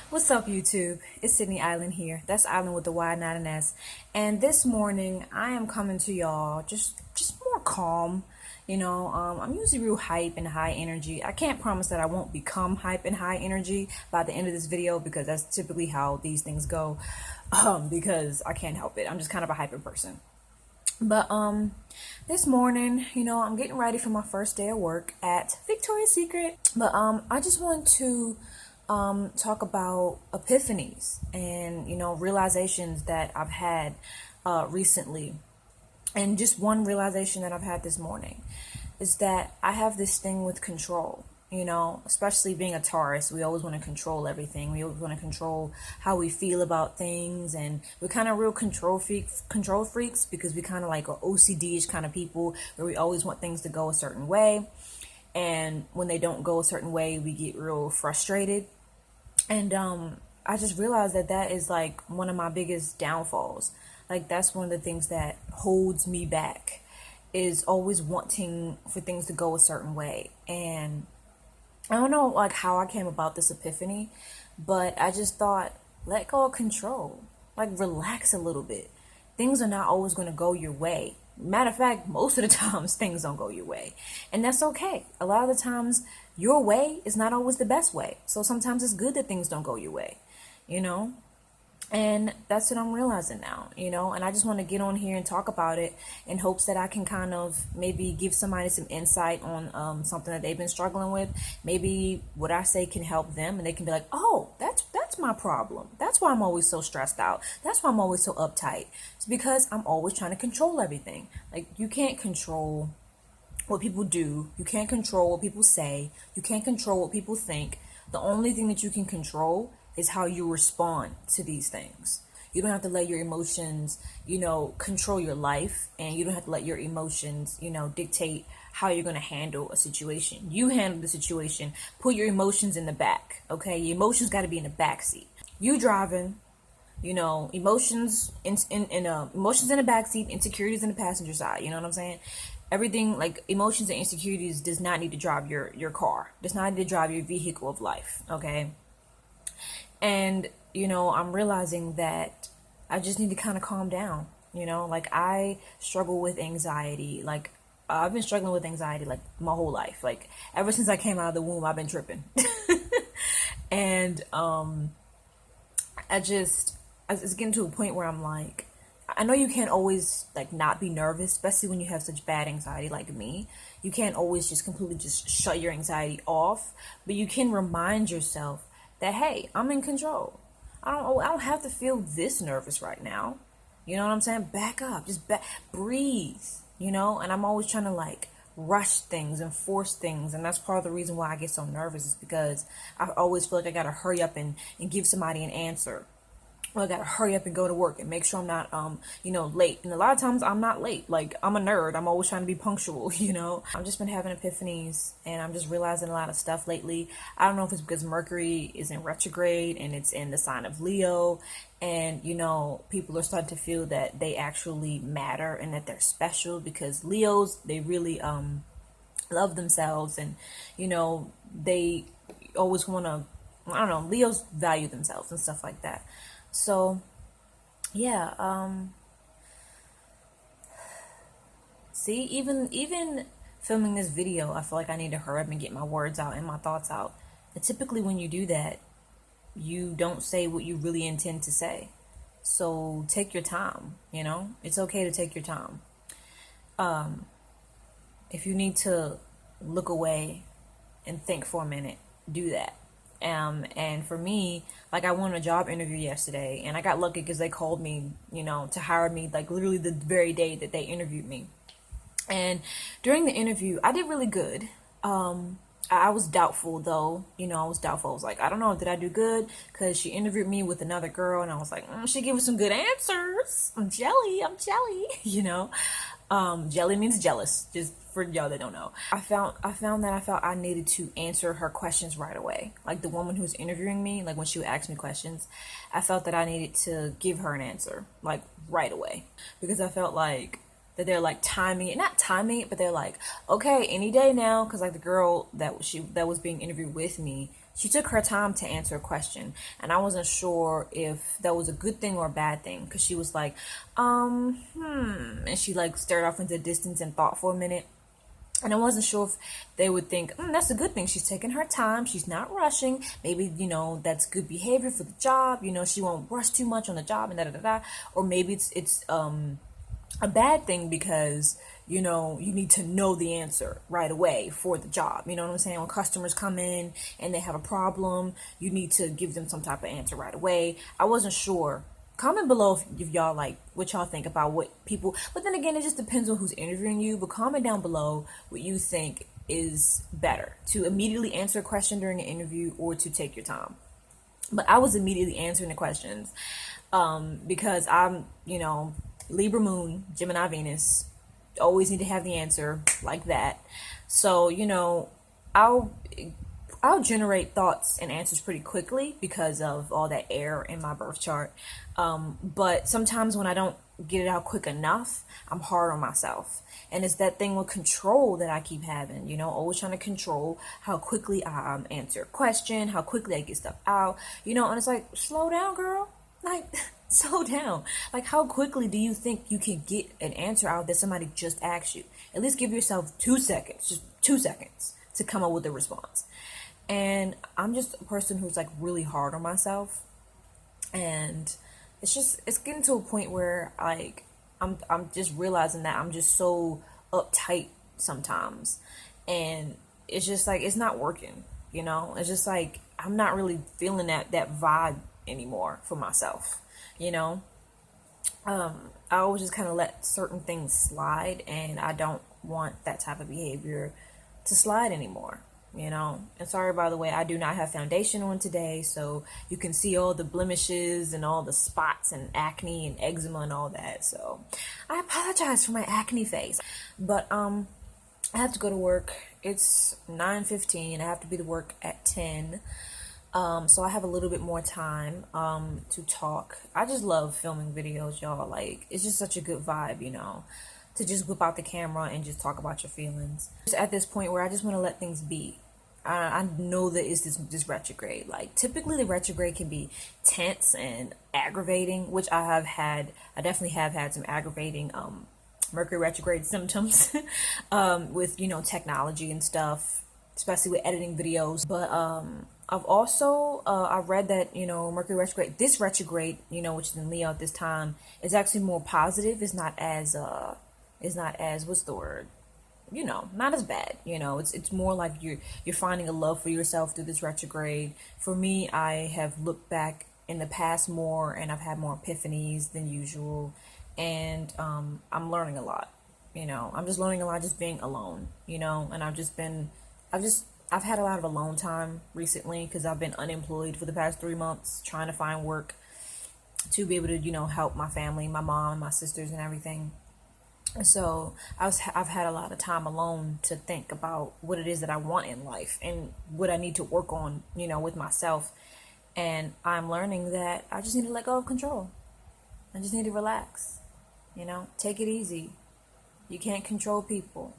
What's up, YouTube? It's Sydney Island here. That's Island with the Y, not an S. And this morning, I am coming to y'all just more calm. I'm usually real hype and high energy. I can't promise that I won't become hype and high energy by the end of this video because that's typically how these things go. Because I can't help it. I'm just kind of a hyper person. But this morning, I'm getting ready for my first day of work at Victoria's Secret. But I just want to talk about epiphanies and realizations that I've had recently. And just one realization that I've had this morning is that I have this thing with control. Especially being a Taurus, we always want to control everything. We always want to control how we feel about things, and we're kind of real control freaks because we kind of like are OCD-ish kind of people where we always want things to go a certain way, and when they don't go a certain way, we get real frustrated. And I just realized that that is like one of my biggest downfalls. Like that's one of the things that holds me back, is always wanting for things to go a certain way. And I don't know like how I came about this epiphany, but I just thought, let go of control. Like relax a little bit. Things are not always going to go your way. Matter of fact, most of the times things don't go your way. And that's okay. A lot of the times your way is not always the best way. So sometimes it's good that things don't go your way, you know? And that's what I'm realizing now, and I just want to get on here and talk about it in hopes that I can kind of maybe give somebody some insight on something that they've been struggling with. Maybe what I say can help them and they can be like, oh, that's my problem. That's why I'm always so stressed out. That's why I'm always so uptight. It's because I'm always trying to control everything. Like you can't control what people do. You can't control what people say. You can't control what people think. The only thing that you can control is how you respond to these things. You don't have to let your emotions, control your life, and you don't have to let your emotions, dictate how you're going to handle a situation. You handle the situation, put your emotions in the back, okay? Your emotions got to be in the back seat. You driving, emotions emotions in the back seat, insecurities in the passenger side, you know what I'm saying? Everything like emotions and insecurities does not need to drive your car. Does not need to drive your vehicle of life, okay? And, I'm realizing that I just need to kind of calm down, like I struggle with anxiety. Like I've been struggling with anxiety like my whole life. Like ever since I came out of the womb, I've been tripping. And it's getting to a point where I'm like, I know you can't always like not be nervous, especially when you have such bad anxiety like me. You can't always just completely just shut your anxiety off, but you can remind yourself that, hey, I'm in control. I don't have to feel this nervous right now. You know what I'm saying? Back up, just breathe, and I'm always trying to like rush things and force things. And that's part of the reason why I get so nervous, is because I always feel like I got to hurry up and give somebody an answer. Well, I gotta hurry up and go to work and make sure I'm not, late. And a lot of times I'm not late. Like, I'm a nerd. I'm always trying to be punctual, I've just been having epiphanies, and I'm just realizing a lot of stuff lately. I don't know if it's because Mercury is in retrograde and it's in the sign of Leo. And, people are starting to feel that they actually matter and that they're special, because Leos, they really love themselves. And, they always want to, Leos value themselves and stuff like that. So, yeah, see, even filming this video, I feel like I need to hurry up and get my words out and my thoughts out. And typically when you do that, you don't say what you really intend to say. So take your time, It's okay to take your time. If you need to look away and think for a minute, do that. And for me, like I won a job interview yesterday, and I got lucky because they called me, to hire me like literally the very day that they interviewed me. And during the interview, I did really good. I was doubtful though, I was doubtful. I was like, I don't know, did I do good? Because she interviewed me with another girl, and I was like, she gave us some good answers. I'm jelly, jelly means jealous, just for y'all that don't know. I found that I felt I needed to answer her questions right away. Like the woman who's interviewing me, like when she would ask me questions, I felt that I needed to give her an answer, like right away. Because I felt like that they're like timing it, not timing it, but they're like, okay, any day now. Cause like the girl that was being interviewed with me, she took her time to answer a question, and I wasn't sure if that was a good thing or a bad thing, because she was like, and she like stared off into the distance and thought for a minute. And I wasn't sure if they would think, that's a good thing. She's taking her time. She's not rushing. Maybe, that's good behavior for the job. She won't rush too much on the job and da da da da. Or maybe it's a bad thing because, you need to know the answer right away for the job. You know what I'm saying? When customers come in and they have a problem, you need to give them some type of answer right away. I wasn't sure. Comment below if y'all like what y'all think about what people, but then again, it just depends on who's interviewing you. But comment down below what you think is better, to immediately answer a question during an interview or to take your time. But I was immediately answering the questions because I'm, Libra moon, Gemini Venus, always need to have the answer like that. So, I'll generate thoughts and answers pretty quickly because of all that air in my birth chart. But sometimes when I don't get it out quick enough, I'm hard on myself. And it's that thing with control that I keep having, always trying to control how quickly I answer a question, how quickly I get stuff out, and it's like, slow down, girl. Like, slow down. Like, how quickly do you think you can get an answer out that somebody just asked you? At least give yourself 2 seconds, just 2 seconds to come up with a response. And I'm just a person who's like really hard on myself, and it's getting to a point where like I'm just realizing that I'm just so uptight sometimes, and it's just like it's not working. It's just like I'm not really feeling that vibe anymore for myself. I always just kind of let certain things slide, and I don't want that type of behavior to slide anymore. And sorry, by the way, I do not have foundation on today, so you can see all the blemishes and all the spots and acne and eczema and all that. So I apologize for my acne face, but I have to go to work. It's 9:15. I have to be to work at 10. So I have a little bit more time to talk. I just love filming videos, y'all. Like, it's just such a good vibe, to just whip out the camera and just talk about your feelings. Just at this point where I just want to let things be. I know that it's this retrograde. Like, typically the retrograde can be tense and aggravating, which I definitely have had some aggravating Mercury retrograde symptoms with, technology and stuff, especially with editing videos. But I've also I've read that, Mercury retrograde, this retrograde, which is in Leo at this time, is actually more positive. It's not as what's the word? Not as bad. It's more like you're finding a love for yourself through this retrograde. For me, I have looked back in the past more, and I've had more epiphanies than usual, and I'm learning a lot. I'm just learning a lot just being alone. And I've had a lot of alone time recently because I've been unemployed for the past 3 months, trying to find work to be able to help my family, my mom and my sisters and everything. So I've had a lot of time alone to think about what it is that I want in life and what I need to work on, with myself. And I'm learning that I just need to let go of control. I just need to relax, take it easy. You can't control people,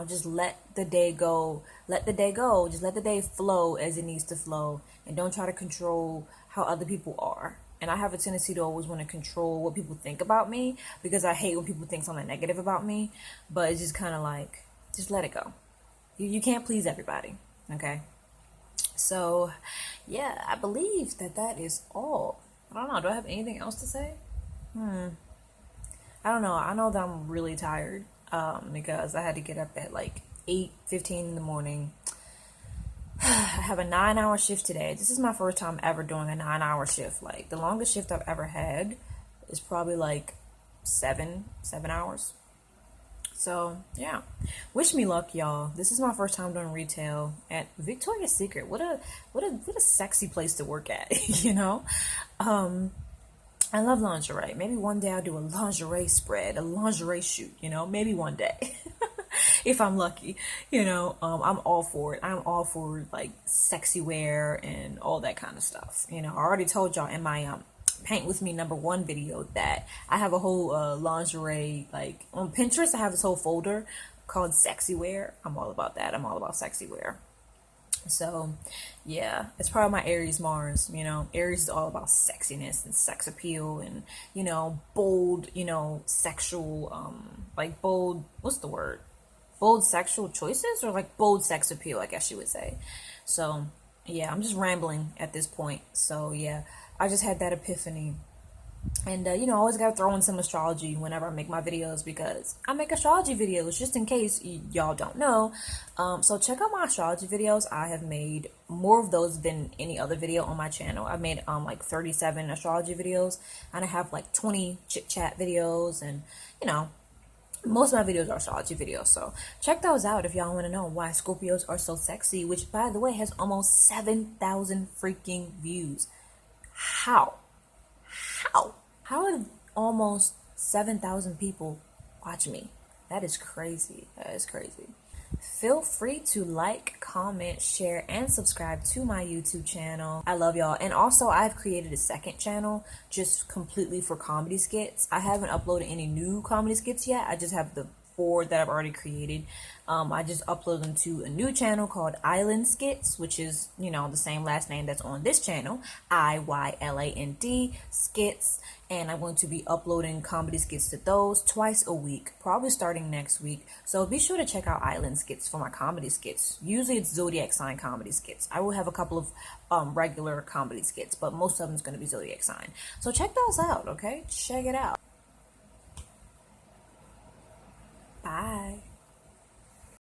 just let the day go. Let the day go. Just let the day flow as it needs to flow. And don't try to control how other people are. And I have a tendency to always want to control what people think about me because I hate when people think something negative about me. But it's just kind of like, just let it go. You can't please everybody, okay? So, yeah, I believe that is all. I don't know. Do I have anything else to say? I don't know. I know that I'm really tired because I had to get up at like 8:15 in the morning. I have a 9-hour shift today. This is my first time ever doing a 9-hour shift. Like, the longest shift I've ever had is probably like seven hours. So yeah, wish me luck, y'all. This is my first time doing retail at Victoria's Secret. What a sexy place to work at. I love lingerie. Maybe one day I'll do a lingerie spread, a lingerie shoot. Maybe one day. If I'm lucky, I'm all for it. I'm all for like sexy wear and all that kind of stuff. I already told y'all in my Paint With Me #1 video that I have a whole lingerie, like on Pinterest. I have this whole folder called sexy wear. I'm all about that. I'm all about sexy wear. So, yeah, it's probably my Aries Mars. Aries is all about sexiness and sex appeal and, bold, sexual, like bold, what's the word? Bold sexual choices or like bold sex appeal, I guess you would say. So, yeah, I'm just rambling at this point. So, yeah, I just had that epiphany. And, I always got to throw in some astrology whenever I make my videos because I make astrology videos just in case y'all don't know. So check out my astrology videos. I have made more of those than any other video on my channel. I've made like 37 astrology videos, and I have like 20 chit-chat videos, and, most of my videos are astrology videos. So check those out if y'all want to know why Scorpios are so sexy, which, by the way, has almost 7,000 freaking views. How? How? How are almost 7,000 people watch me? That is crazy. That is crazy. Feel free to like, comment, share, and subscribe to my YouTube channel. I love y'all. And also, I've created a second channel just completely for comedy skits. I haven't uploaded any new comedy skits yet. I just have the 4 that I've already created. I just upload them to a new channel called Island Skits, which is, the same last name that's on this channel, IYLAND Skits. And I'm going to be uploading comedy skits to those twice a week, probably starting next week. So be sure to check out Island Skits for my comedy skits. Usually it's zodiac sign comedy skits. I will have a couple of regular comedy skits, but most of them is going to be zodiac sign. So check those out, okay? Check it out. Bye.